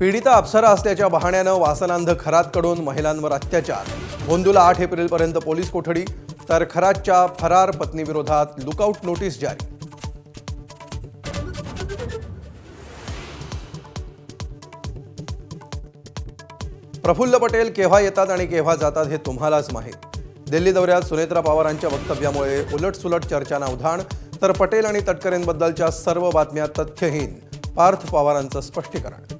पीडिता अप्सरा असल्याच्या बहाण्यानं वासनांध खरातकडून महिलांवर अत्याचार। भोंदूला 8 एप्रिलपर्यंत पोलीस कोठडी, तर खरातच्या फरार पत्नीविरोधात लुकआउट नोटीस जारी। प्रफुल्ल पटेल केव्हा येतात आणि केव्हा जातात हे तुम्हालाच माहीत। दिल्ली दौऱ्यात सुनेत्रा पवारांच्या वक्तव्यामुळे उलटसुलट चर्चांना उधाण, तर पटेल आणि तटकरेंबद्दलच्या सर्व बातम्या तथ्यहीन, पार्थ पवारांचं स्पष्टीकरण।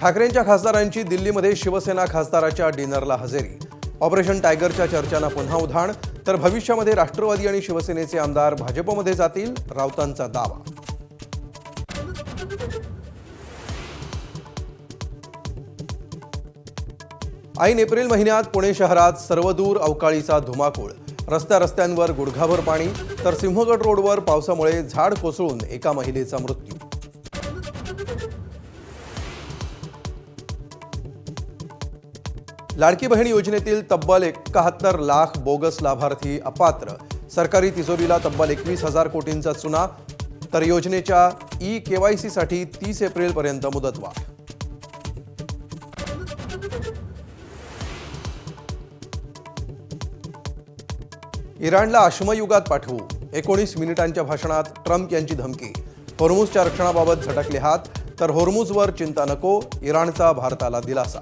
ठाकरेंच्या खासदारांची दिल्लीमध्ये शिवसेना खासदाराच्या डिनरला हजेरी। ऑपरेशन टायगरच्या चर्चांना पुन्हा उधाण, तर भविष्यामध्ये राष्ट्रवादी आणि शिवसेनेचे आमदार भाजपमध्ये जातील, राऊतांचा दावा। ऐन एप्रिल महिन्यात पुणे शहरात सर्वदूर अवकाळीचा धुमाकूळ। रस्त्यांवर गुडघाभर पाणी, तर सिंहगड रोडवर पावसामुळे झाड कोसळून एका महिलेचा मृत्यू। लाडकी बहीण योजनेतील तब्बल 71 लाख बोगस लाभार्थी अपात्र। सरकारी तिजोरीला तब्बल 21,000 कोटींचा चुना, तर योजनेच्या ई-केवायसी साठी 30 एप्रिलपर्यंत मुदतवाढ। इराणला अश्मयुगात पाठवू, 19 मिनिटांच्या भाषणात ट्रम्प यांची धमकी। होर्मुझच्या रक्षणाबाबत झटकले हात, तर होर्मुझवर चिंता नको, इराणचा भारताला दिलासा।